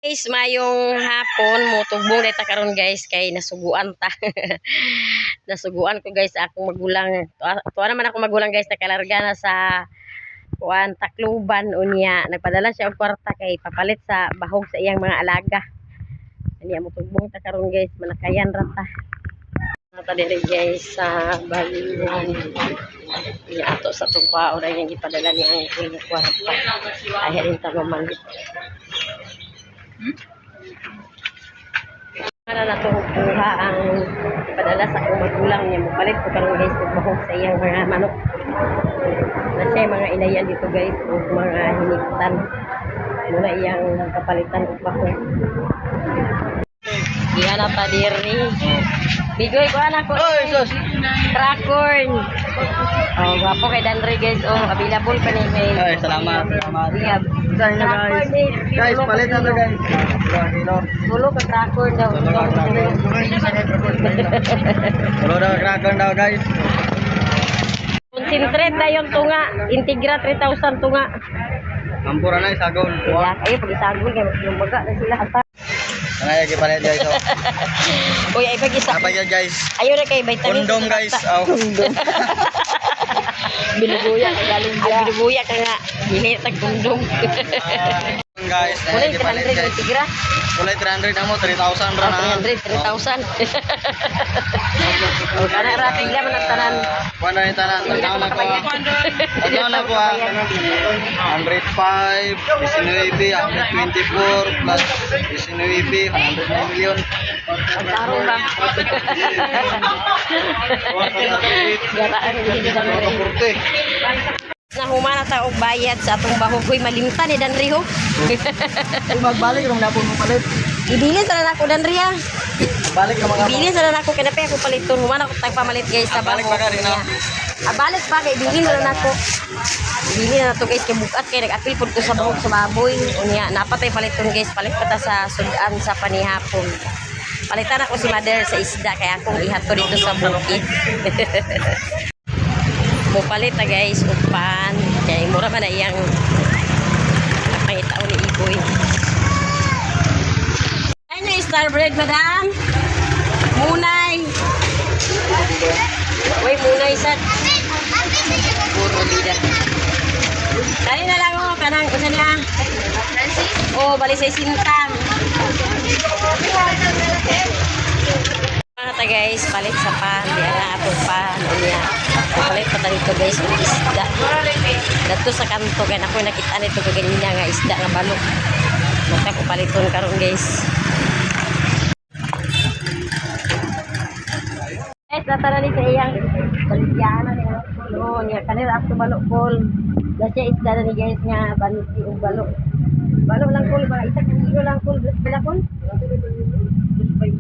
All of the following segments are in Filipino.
Guys, mayong hapon mo tugbong data karon guys kay nasuguan ta. Nasuguan ko guys akong magulang. Tuwa naman ako magulang guys nakalarga na sa kuan Tacloban unya. Nagpadala siya og kwarta kay papalit sa bahog sa iyang mga alaga. Ani mo tugbong ta karon guys manakayan ra ta. Nata diri guys sa Baluan. Ya ato sa tungkwa ora yang gipadala ni ang kwarta. Ay rin ta mamalit. Para na itong kuha ang padala sa akong magulang niya. Mapalit ko karon guys kung bahog sa iyang mga manok. Na siya mga inayan dito guys o mga hiniktan. Muna iyang kapalitan o bahog. Iyan na pa diri. Bigoy ko anak ko. Oy, sus. Cracorn. Oh, gwapo kay Danre guys. Oh, available pa ni kay. Ay, salamat. Salamat. Yeah. Guys, guys, palit na to guys. Tulo ka cracorn daw. Tulo daw cracker daw guys. Concentrate na yung tunga. Integra 3,000 tunga. Ampura na isagol. Kaya kayo pag-isagol kayo magbaga na sila ata. Nanay gipalit guys. Uy, ay pag-isa. Apa ya guys? Ayaw na kay vitamin. Kondom guys. Oh. Kondom. Binubuya ka galing dia. Binubuya ka nga. Dili tag kondom. Guys, Kulay gipalit 300 guys. integra. Kulay 300 amo 3,000 ra na. 3,000. O kana ra tigla man ang tanan. Kuana ni tanan. Tanaw na ko. Tanaw na ko. 105, 19, 124 plus 19, 109 million. Ang tarong lang. Gataan hindi sa mga. Na humana ta og bayad sa atong bahog hoy malimtan ni Danriho. Magbalik rong napon mo palit. Ibili sa nako Danria. Balik ka mga. Ibili sa nako kanape ako paliton humana ko tag pamalit guys sa Balik bahog. pa ka rin na. Balik pa kay ibili na nako. Ibili na nato guys kay bukat kay nag-apil pud ko sa bahog sa baboy. Unya napatay paliton guys palit pa ta sa sudan sa panihapon. Palitan ako si mother sa isda kay akong ihatod dito sa bukid. Mupalit na guys upan kaya mura man na iyang napangitaw ni Iboy. Ano yung star bread madam? Munay uy munay sad puro lida kali na lang o kanang usan niya o bali sa sintang ta guys palit sa pan diyan na atong pan unya palit pa dito guys ng isda dito sa kanto kaya ako nakita nito kaganina nga isda nga balok mata ko paliton karon guys guys natara ni sa iyang baligyanan no niya kanila ato balok kol dasi isda na ni guys nga banti og balok balok lang kol ba isa kilo lang kol bila kol 20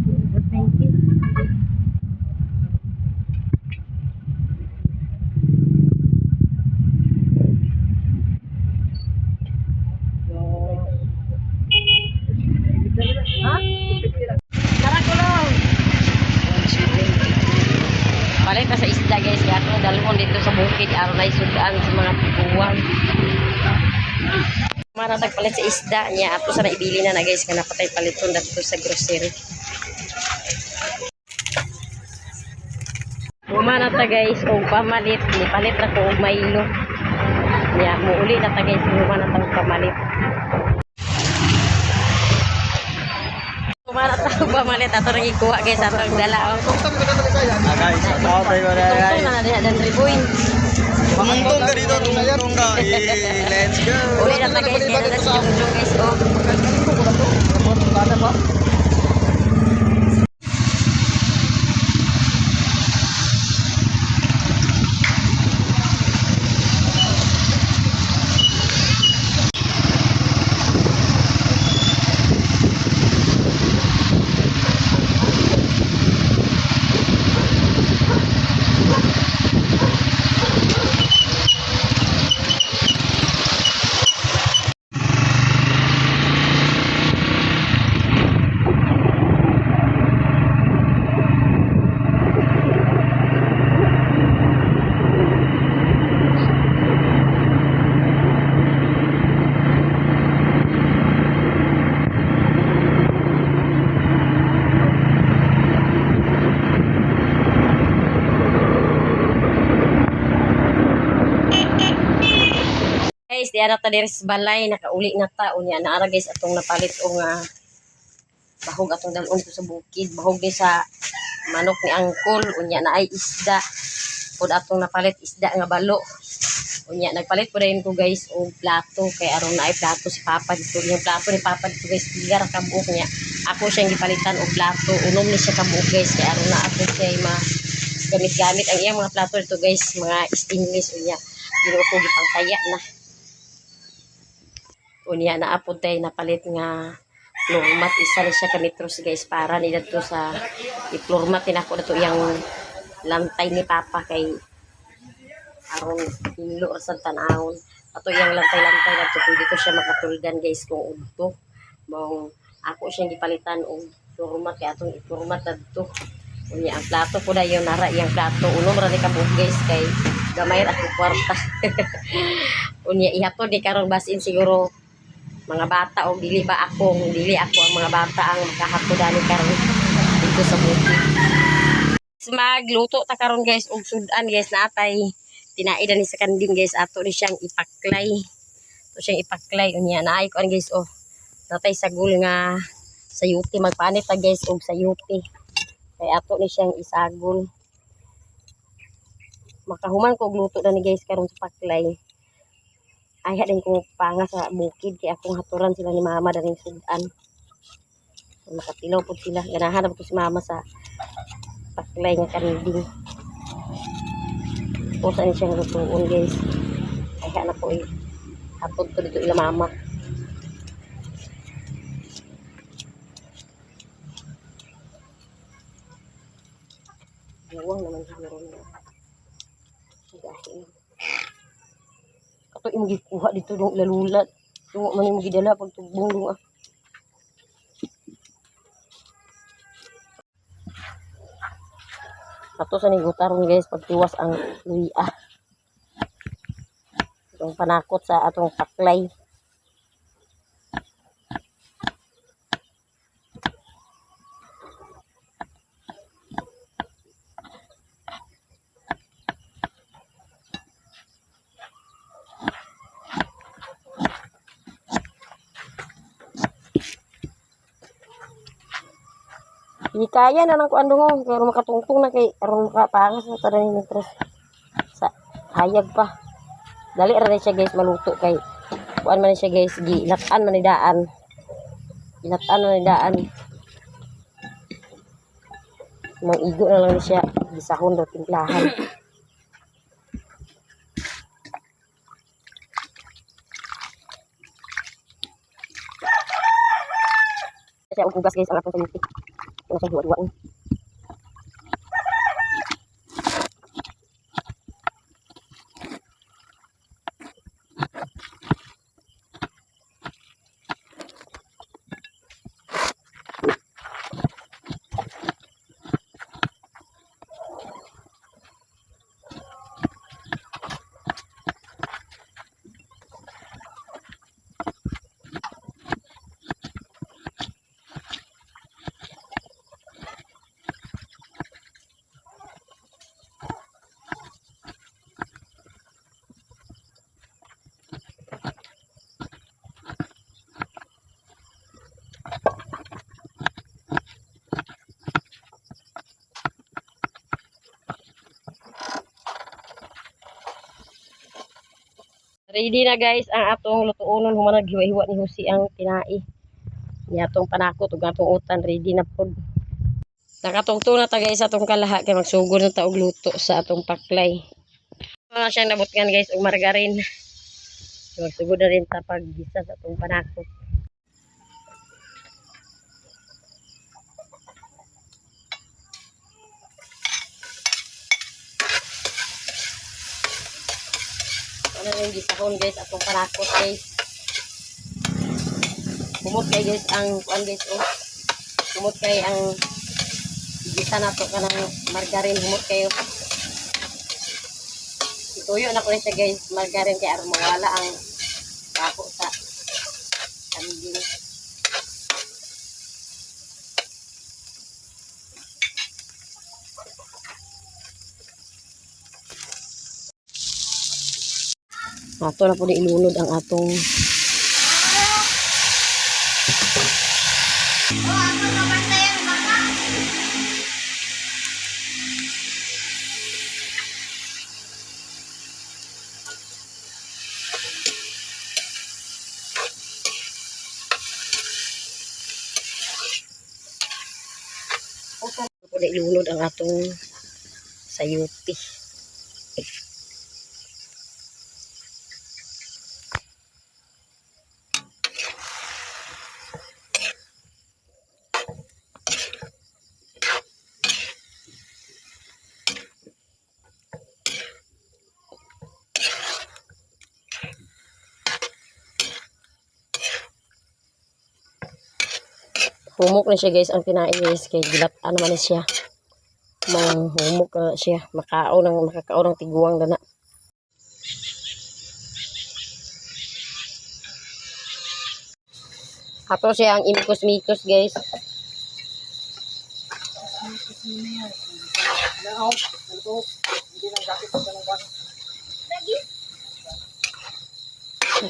Palit na sa isda guys kaya akong dalhon dito sa bukid aron ay sudan sa mga piguan. Maratag palit sa isda niya ato sa naibili na guys nga napatay paliton dito sa grocery. Humana ta guys og pamalit ni palit ra ko og Milo. Ya muuli na ta guys humana ta og pamalit. Humana ta og pamalit ato ra gikuha guys atong dala. Guys, tao tayo guys. Ito na diha dan riboy. Mangtong ka dito, tumutong ka. Let's go. Uli na ta guys kaya na si Jungjung guys oh. siya na ta diri sa balay nakauli na ta unya naara guys atong napalit o nga bahog atong dalon ko sa bukid bahog ni sa manok ni angkol unya na ay isda pud atong napalit isda nga balo unya nagpalit po rin ko guys og plato kay aron na ay plato si papa dito yung plato ni papa dito guys bigar ka buok niya ako siyang gipalitan og plato unom ni siya ka buok guys kay aron na ako siya gamit-gamit ang iyang mga plato dito guys mga stainless unya dilo ko gipangtaya na unya na apod tay napalit nga floor mat isa na siya ka metros guys para ni dito sa i-floor mat tinako dito iyang lantay ni papa kay aron hilo sa tanawon ato iyang lantay-lantay dito pwede ko siya makatulgan guys kung udto mong ako siyang gipalitan og floor mat kay atong i-floor mat dito unya ang plato po dayon nara iyang plato unom ra ni kabug guys kay gamay ra ko kwarta unya ihatod ni karon basin siguro mga bata o dili ako ang mga bata ang makahapodan karon dito sa bukid magluto ta karon guys og sudan guys natay tinaida ni sa kanding guys ato ni siyang ipaklay unya naay ko guys oh natay sagol nga sayuti magpanit ta guys og sayuti kay ato ni siyang isagol makahuman ko og luto na ni guys karon sa paklay ay din ko panga sa bukid kay akong haturan sila ni mama daring sudan makatilaw po sila ganahan na po si mama sa paklay nga kanding po saan siyang lutuon guys ay na po hapon ko dito ila mama gawang naman siguro na kato yung gikuha dito yung lalulat yung man yung gidala pag tugbong dong kato sa nigutarong guys pagtiwas ang luya itong panakot sa atong paklay di kaya na nang kuan dungo kay aron makatungtong na kay aron makapangas na tada ni metros sa hayag pa dali ra na siya guys maluto kay kuan man siya guys ginatan man ni daan nang igo na lang siya gisahon do timplahan siya og ugas guys ang atong sayuti ano siya hiwa-hiwaon ready na guys ang atong lutuonon human naghiwa-hiwa ni Husi ang tinai. Ni atong panakot ug atong utan ready na pod. Nakatungtong na ta guys atong kalaha kay magsugod na ta og luto sa atong paklay. Na siyang nabutgan guys og margarin. Magsugod na rin ta paggisa sa atong panakot. Ano yung gisahon guys atong panakot guys. Kumot kay guys ang kuan guys oh. Kumot kay ang gisa nato kanang margarin humot kayo. Ituyo na ko siya guys margarin kay aron mawala ang bako sa kanding. Ato na po ni ilunod ang atong po na ilunod ang atong sayuti. Humok na siya guys ang kinain guys kay gilatan naman na siya. Humok na siya. Makakao ng tiguang dana. Ato siya ang imikos-mikos guys.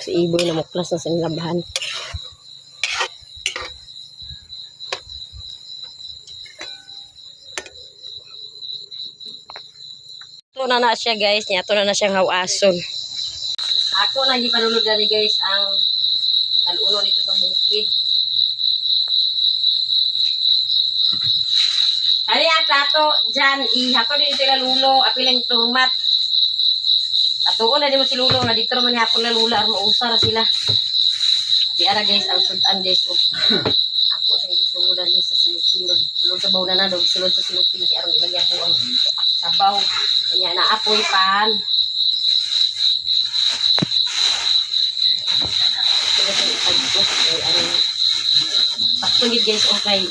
Si Iboy na muklas na sa labahan. Ito na siya guys. Ito na siyang hawason. Ako na hindi panunod na guys ang taluno dito sa bukid. Kali ang plato dyan, ihato din ito yung lulo, apilang turmat. Atuon na din mo si lulo, na dito naman hapon na lula, ar mausar sila. Di ara guys, ang sudan guys. Oh. Ako sa hindi suludan sa silog-silog. Sulod sa baw na na, sulod sa silog-silog. Kaya arong ilagyan po ang sabaw. Kanya naapoy pan. Pagtungit guys, okay.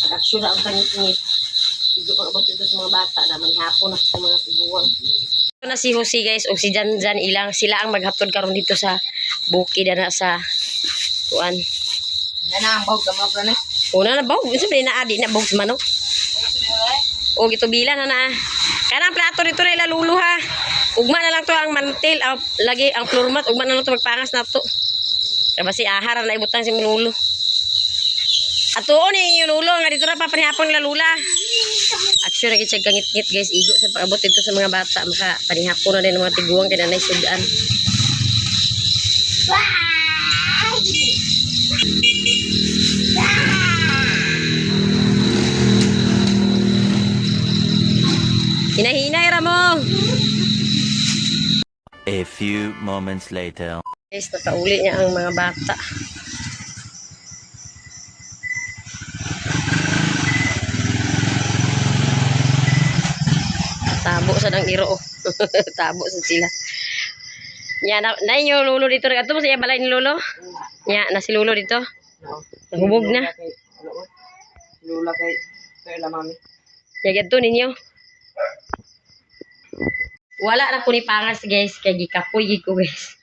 Pag-aksyon na ang tangit-ngit. Igo pang abot ito sa mga bata na manhapon na sa mga tiguang. Ito na si Jose guys, o si Jan ilang. Sila ang maghatod karon dito sa bukid na sa kuan. Yan na ang bawag kamag na. Una na bawag. Isa na adi na bawag sa manok. O gito bilan na. Kanang plato dito na ilalulo ha. Ugma na lang to ang mantel. Lagi ang floor mat. Ugma na lang to magpangas na to. Kaya si ahar na ibutang si Lulo. At tuon yung lulo. Nga dito na papanihapon nila lula. Actually, nakitsag kangit-ngit guys. Igo sa pag-abot dito sa mga bata. Maka panihapon na din ng mga tiguang kaya na isudaan. Hinahinay Ramo. A few moments later. Guys, nakauli niya ang mga bata. Tabo sa nang iro. Tabo sa sila. Nya na yung lulo dito. Ato mo siya balay ni lulo? Nya na si lulo dito. Nahubog na. Lula kay la mami. Nya gadto ninyo. Wala na ko ni pangas guys kay gikapoy gid ko guys.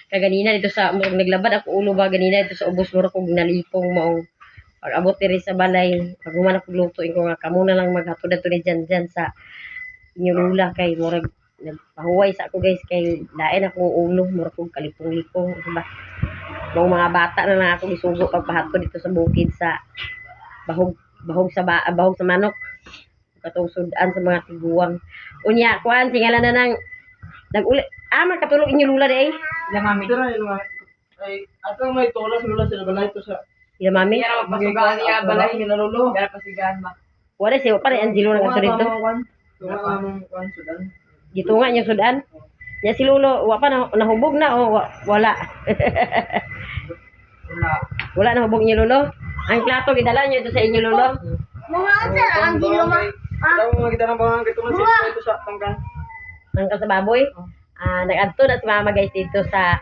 Kaganina dito sa naglabad ako ulo ba ganina dito sa ubos mura kog nalipong mao. Pag abot diri sa balay, pag human ako lutuin ko nga kamo na lang maghatod ato ni dyan sa inyo lula kay murag nagpahuway sa ako guys kay lain akong ulo murag kog kalipong-lipong diba. Mga bata na lang ako isugo pagpahatod dito sa bukid sa bahog sa manok. Katong sudan sa mga tiguang. Unya, kuan singala na nang nag-uli. Makatulog inyo lula day. La mami. Dira ilo ay ato may tolas lula sa balay to sa. Ila mami. Pasugan niya balay ni lulo. Dara pasigan ba. Wala siya pa rin Angelo na kato dito. Kuan sudan. Gito nga yung sudan. Nya si Lulo, wa pa nahubog na o wala. Wala. Wala nahubog niyo Lulo. Ang plato gidala niyo ito sa inyo Lulo. Mga sir, ang giloma. Daw mo kita nang bawang kito man ito sa tangkan. Hanggang sa baboy. Nag-adto na si mama guys dito sa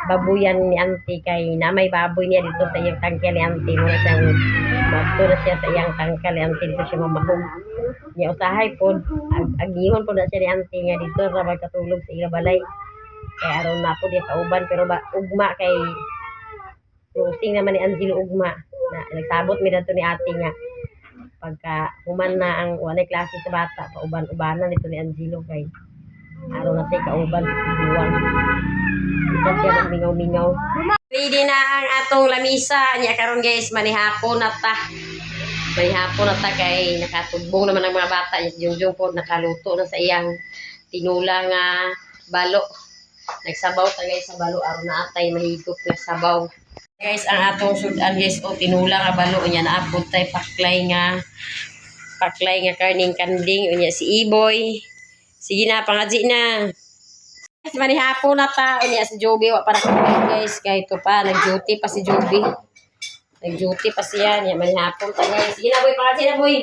babuyan ni auntie kay namay baboy niya dito sa iyang tangkal ni auntie. Muna siyang magto na siya sa iyang tangkal ni auntie dito siya mamahog. Niya usahay po. Agihon po na siya ni auntie nga dito sa magkatulog sa ila balay. Kaya aron na po di kauban pero ba ugma kay closing naman ni Angelo ugma. Nagsabot mi dito ni ate nga pagka human na ang walay klase sa bata pauban-ubanan nito ni Angelo kay Araw na tayo kauban. Buwang. Ito siya magmingaw-mingaw. Ready na ang atong lamisa. Nya karon guys, manihapon na ta. Manihapon na ta kay nakatubong naman ang mga bata. Yung po nakaluto na sa iyang tinula nga balo. Nagsabaw ta guys sa balo. Araw na atay mahigop na sabaw. Guys, ang atong sudan guys o tinula nga balo nya naapod tay paklay nga karning kanding unya si Iboy. Sige na, pangadji na. Guys, manihapon na ta. Unya si Joby, wa para kumain guys. Kaya ito pa, nag-duty pa si Joby. Nag-duty pa siya. Unya, manihapon ta guys. Sige na boy, pangadji na boy.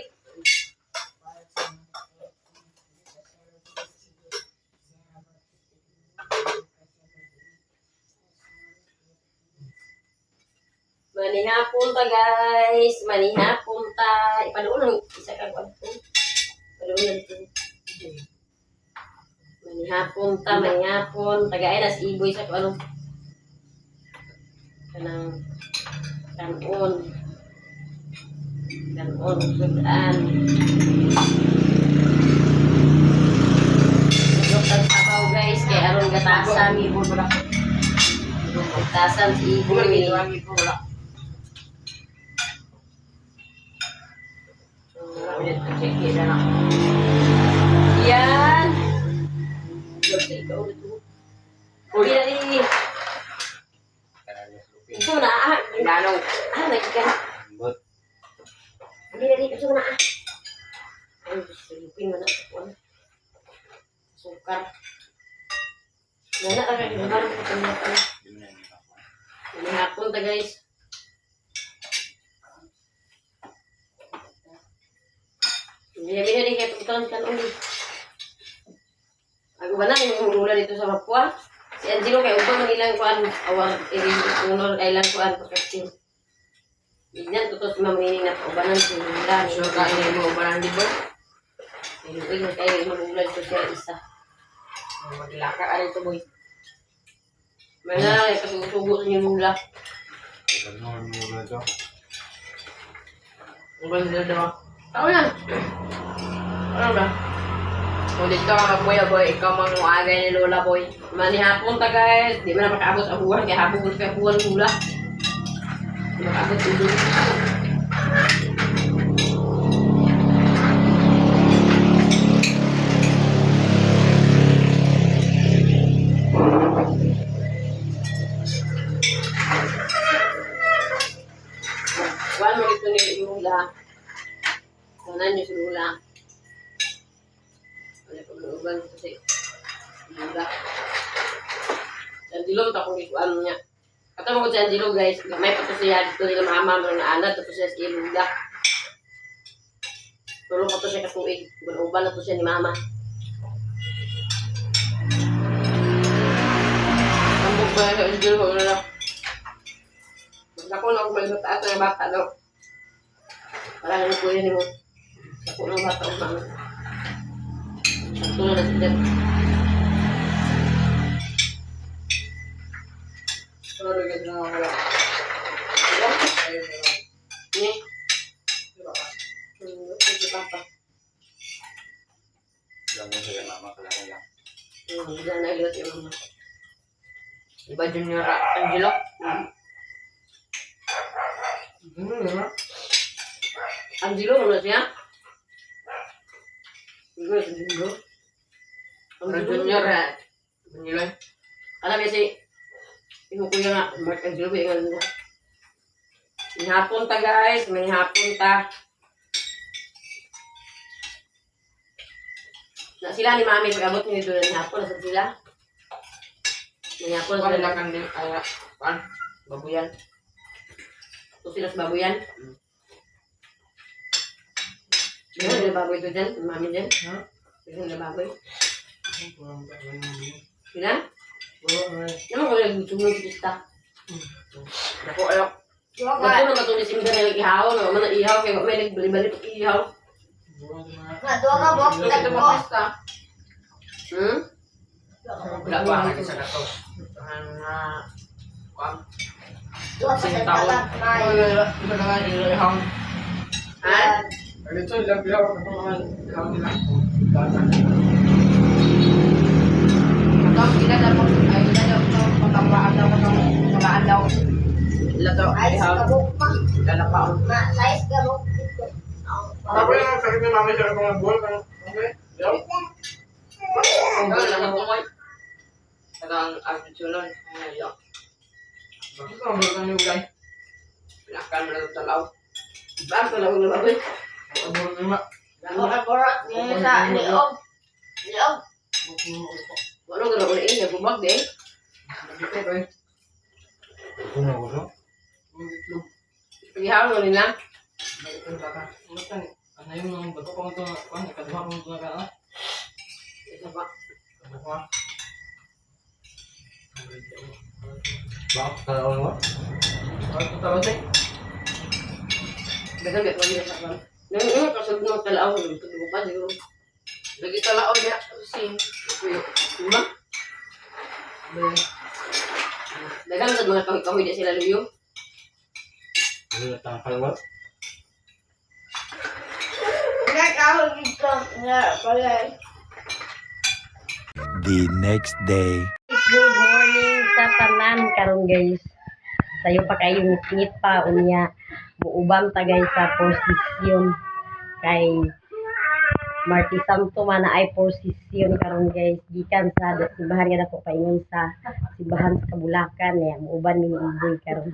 Manihapon ta guys. Manihapon ta. Ipanuon lang isa ka ko. Panuon lang ito. Manihapon ta, manihapon. Tagay na si Iboy sa ano. Kanang kanon. Kanon, sudan. Nagluktag sabaw guys. Kaya aron gatasan. Gatasan si Iboy. Yan. Uy, dari. Ito na, Danong. Nagkikan. Dari, ito na. Ay, silipin mo na. Sukar. Nana, kagagimar. Manihapon ta guys. Biya-biya din kayo pagkakan ulit. Ako ba na, yung mula dito sa Mapua? Si Angelo kayo upang ilang kuan, awang ilang ilang kuan pagkaksin. Bigyan, tutos mamining na paubanan si Mula. So, kain mo ba ng libo? Iluwig na kayo mula dito siya isa. Maglaka ka rin ito, boy. Mana, kasusugo sa inyo Mula. Ang ganda ito. Tao na. Ano ba? Ulit ka mga boy, boy. Ikaw mga agay ni Lola, boy. Manihapon ta guys. Di mo na makaabot ang buwan. Kaya hapon ko sa buwan Mula. Di makaabot ang buwan. Kuhan mo dito ni Lula. Kuhanan niyo si Lula. Wala pag-uuban ito si Lula. Si Angelo, ito akong ikuan niya. Katama ko si Angelo guys. May pato siya dito nila mama mga naanan. Tapos siya si Lula. Tulong pa to siya katuig. Uban na to siya ni mama. Ambog ba sa Angelo ko na lang? Ako na ako may mataas na bata daw. Parang ano po yun mo. Ako ng bata o mama. Ito na na si Dad. Sorry, ganda nga wala. Ni? Sige papa. Diyan na ilot yung mama. Iba Junior Angelo? Angelo, ano siya? Angelo, Angelo. Junior Angelo? Alam niya si Inukuya nga, Mark Angelo, may nga. May hapon ta guys, may hapon ta. Na sila ni Mami, pag-abot niyo doon ng hapon, nasa sila? May hapon Wala sila. kang din, babuyan. Ito sila sa baboyan. Meron nila baboy ito dyan, Mami dyan. Ha? Meron nila baboy. Sila? Naman ko lang gusto mo yung pista. Ako alam. Ba't ko naman ito ni Simba na nag-ihaw, no? Mana ihaw, kaya may nagbali-bali pag-ihaw. Dua ka box Ito tagpo. mapista. Dua Wala pa kasi sa gato. ka sa talat. May. Ito na nga ilihang. Ha? Ito yung labihaw. Ito nga ilihang nila. Ang ginadaw ay ginadaw pagkapaan daw mga daw. Lato ay Size ka buk pa. lalapao. Ma, size ka buk dito. Apa yang sakit ni mami saya kau buat kan? Okey. Ya. Ang lalapao mo. Kadang ang sunod. Ayo. Bakit kau buat ni ulai? Pinakan mo na talaw. Bang talaw na ba? Kau buat ni mak. Borot-borot. Ini sa liog. Liog. Wala ka na ko ini bumag din. Kita kan. Kau nak buat? Pagihawon mo nila. Kita kata. Macam ano yung bato ko to, kan kadwa mo to ka. Isa ba? Kadwa. Bak kalau mo. Ako tawag eh. Dagan bet wali sa kan. Nung kasud mo talaw mo tulo pa siguro. Lagi talaw niya si kuya. Diba? Dagan sa mga kahoy di sila luyo. Ano ta kalwa? Nak ako dito. Nga, pala. The next day. Good morning sa tanan karon guys. Sayo pa kayo ngit pa unya buuban ta guys sa posisyon kay Marty Santo man na ay posisyon karon guys gikan sa simbahan nga dako paingon sa simbahan sa Kabulakan ya muuban ni Iboy karon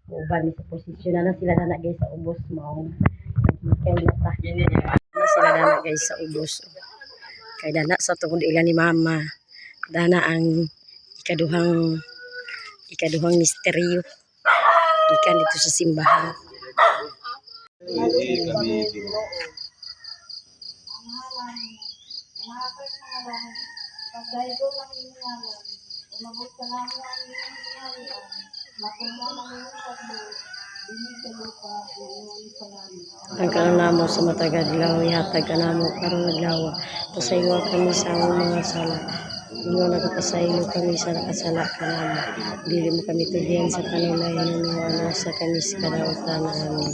muuban ni sa posisyon na sila na guys sa ubos mao kay nata na sila na guys sa ubos kay dana sa tungod ila ni mama dana ang ikaduhang misteryo ikan dito sa simbahan. Ang karon namo sa matagad law ihatag ka namo karon adlaw pasaylo kami sa among mga sala. Ingon nagpasaylo kami sa nakasala ka namo. Dili mo kami tugian sa kanulayan ni ano sa kami sa kadautan namin.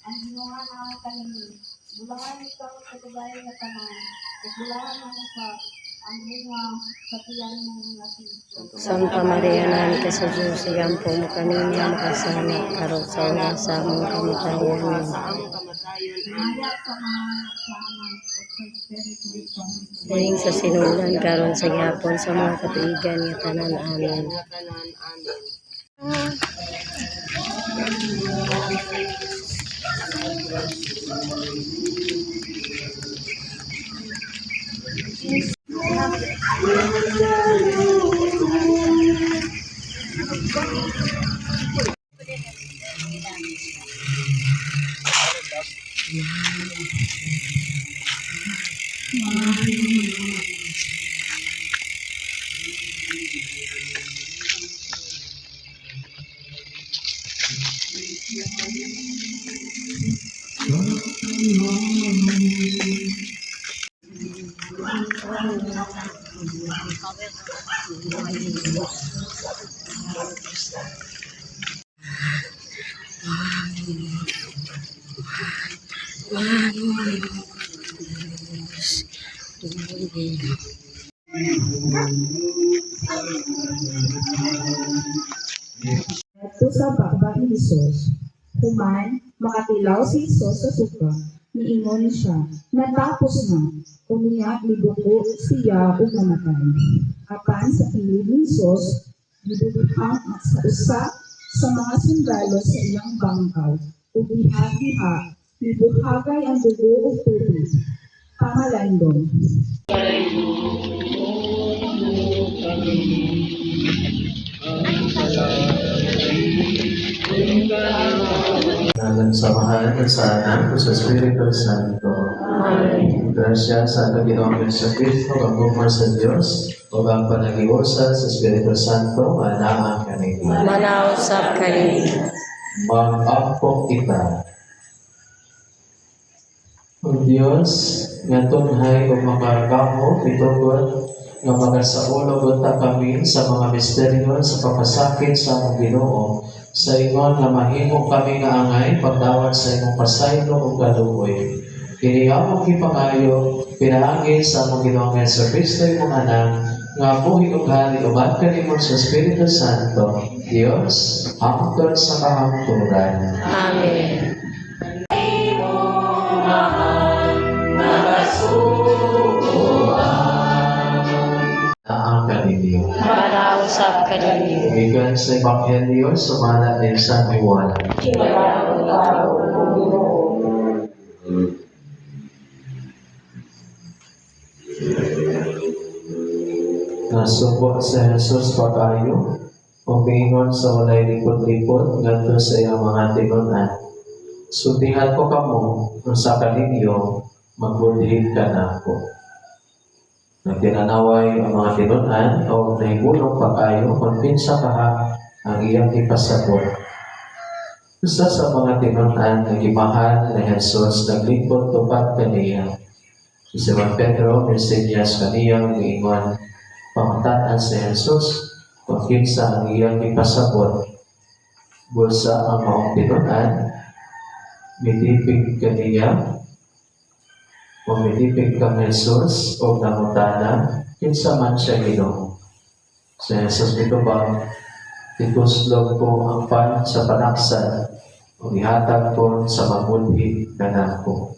ang ginawa na kanilang bulangan ikaw sa kabayan na tanan at bulangan ng usap ang bunga sa tiyan ng natin. Santa Maria namin ka sa Diyos, igampo mo kami niya makasana, karot sa oras sa among kamatayan. Maya sa mga nagsama at sa Espiritu Santo. Daling sa sinulan, karon sa gihapon sa mga katuigan nga tanan amin. Ito sa baba ni Jesus. Human, makatilaw si Jesus sa suka, niingon siya, natapos na, umiyak libuko siya o namatay. Apan sa piling ni Jesus, giduduhang sa usa sa mga sundalo sa iyang bangkaw, ubiha-biha, ibuhagay ang dugo o tubig, pangalandong. Dalam samahan ng sana ko sa Espiritu Santo. Amen. Grasya sa ating Ginoong Jesucristo, pagmumar sa Diyos, o ang panagiusa sa Espiritu Santo, manaan kanila. Manausap kami. Mag-apo kita. O Diyos, nga tunhay o makagaho, itugon, nga magasaulog unta kami sa mga misteryo sa papasakit sa among Ginoo, sa ingon nga mahimo kami nga angay pagdawat sa imong pasaylo ug kaluoy. Iniamong ipangayo, pinaangin sa among Ginoong Jesucristo imong anak, nga buhi ug hari uban kanimo sa Espiritu Santo, Dios, hangtod sa kahangturan. Amen. Naang kaninyo. Manausap ka ninyo. Gikan sa Ebanghelyo sumala ni San Juan. Nasubok sa Jesus pag-ayo, umingon sa walay lipod-lipod ngadto sa iyang mga tinunan. Sultihan ko kamo, kung sa kaninyo, magbudhig ka na ako. Nagtinanaway ang mga tinunan o nahibulong pag-ayo kung pinsa kaha ang iyang ipasabot. Isa sa mga tinunan na gimahal na Jesus naglipod tupad kaniya. Si Simon Pedro, Mesias kaniyang giingon, pamataan si Jesus kung kinsa ang iyang ipasabot. Bulsa ang maong tinunan, mitipig kaniya, o mitipig kang Jesus o namutana, kinsa man siya Ginoo. Si Jesus dito ba, tituslog ko ang pan sa panaksan, o ihatag ko sa magbudhi kanan ko.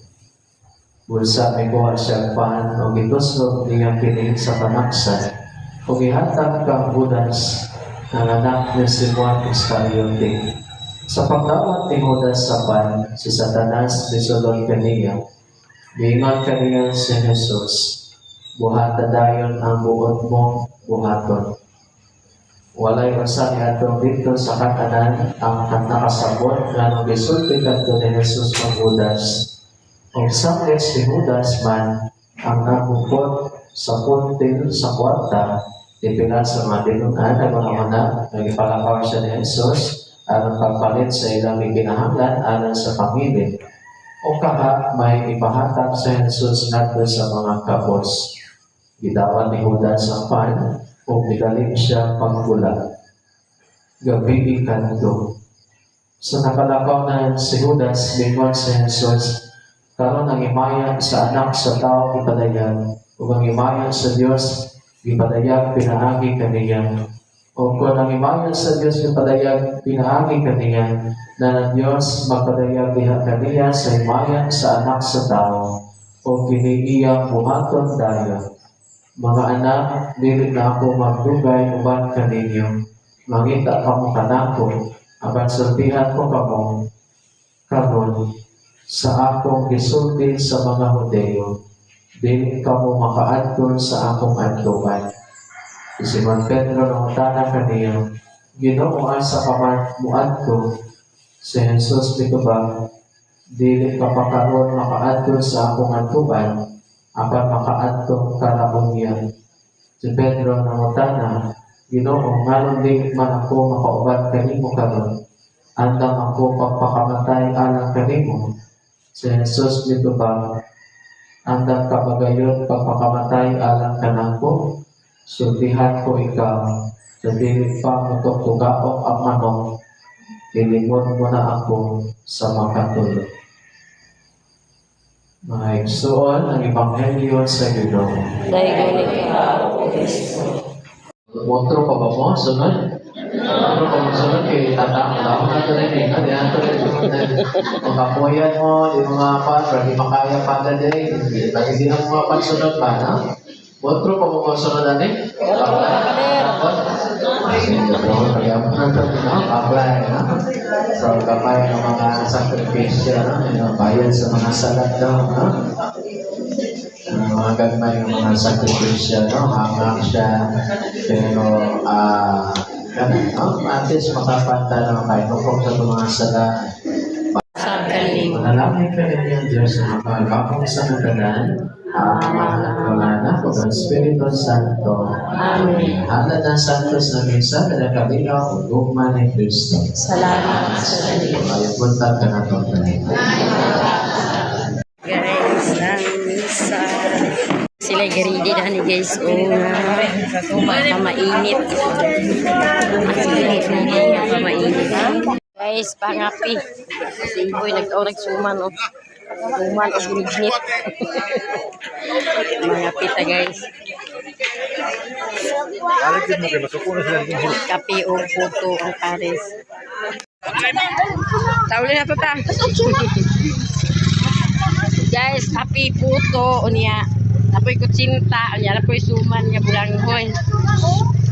Bulsa may kuha siyang pan, o gituslog niya kining sa panaksan, o ihatag kang Judas, ang anak ni Simon Iscariote. Sa pagdawat ni Judas sa pan, si Satanas nisulod kaniya, giingon kaniya si Jesus, buhata dayon ang buot mo, buhaton. Walay usa niadtong dito sa katanan ang nakasabot nga nang gisulti kadto ni Jesus ang Judas. Ang sakit si Judas man ang nagupot sa puntil sa kwarta, ipilan sa mga tinunan na mga anak, nagipalakaw siya ni Jesus, alang pagpalit sa ilang ikinahanglan alang sa pamilya. O kaha may ipahatag sa Jesus ngadto sa mga kapos. Gitawan ni Judas ang pan o bigaling siya pagbulag. Gabi kanto. Sa nakalakaw na si Judas, lingon si Jesus, karon ang imayan sa anak sa tao ipadayag, ug ang imayan sa Dios ipadayag pinaagi kaniya. O kung ang imayan sa Dios ipadayag pinaagi kaniya, na ng Diyos magpadayag diha kaniya sa imayan sa anak sa tao, o kiniiyang buhaton dayon. Mga anak, dili na ako magdugay uban kaninyo. Mangita kamo kanako, aban sultihan ko kamo karon sa akong gisulti sa mga Hudeo. Dili kamo makaadton sa akong adtuan. Si Simon Pedro nangutana kaniya, Ginoo asa ka man muadto? Si Jesus dito ba, dili ka pa karon makaadto sa akong adtuan, apan makaadto karaon niya. Si Pedro nangutana, Ginoo, ngalon di man ako makauban kanimo karon, andam ako pagpakamatay alang kanimo. Si Jesus dito ba, andam ka magayon pagpakamatay alang kanako, sultihan ko ikaw, sa dili pa matugtugaok ang manok, ilimon mo na ako sa makatulog. Mga igsuon ang Ebanghelyo sa Ginoo. Dahil ikaw, O Kristo. Motro pa ba mo? Sunod? Motro pa mo sunod kay tatang tao na ito rin eh. Hindi na ito rin. Pagkapuyan mo, di mga pa, di makaya pa na din. Lagi din ang mga pansunod pa, na? Motro pa mo mga sunod na din? Kaya mo na ito, apply, na? So, kapay ng mga sakripisya, bayad sa mga salat daw, na? Mga gagmay ng mga sakripisya, no? Hanggang siya, pero, at least makapanta naman kayo kung sa mga sala. Sa kaling. Manalangin ka rin yung Diyos na makagapong sa nagalan. Anak ko ng Espiritu Santo. Amen. Halad ng Santos na misa na nakabila o gugma ni Kristo. Salamat sa Diyos. Ayaw punta ka na ito. Guys, ang misa. Sila garidi na ni guys. Nga mainit. Nga mainit. Guys, pangapi. Si Iboy nagsuman. Human o ginit. Mga pita guys. Kape o puto ang pares. Tauli na to ta. Guys, kape puto unya. Apoy kutsinta, unya apoy suman nga bulanghoy.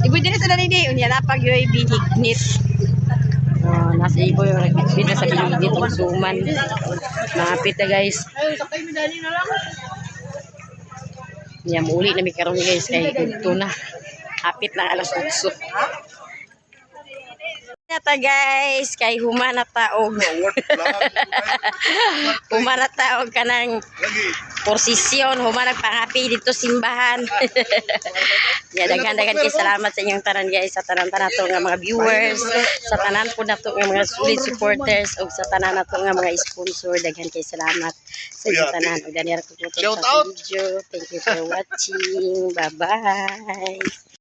Ibu din sa dali unya napag yoy binignit. Nasa ibo yung nagbitbit na sa binignit ng suman. Mga pita guys. Unya muli na mi karon guys kay gudto na. Hapit na alas 8. Nata guys, kay humana taog. Humana taog kanang posisyon, humana pangapi dito simbahan. Ya daghan-daghan kay salamat sa inyong tanan guys, sa tanan-tanan nato nga mga viewers, sa tanan po nato nga mga solid supporters ug sa tanan nato nga mga sponsor, daghan kay salamat sa inyong tanan. Ug daniyar ko po sa video. Thank you for watching. Bye-bye.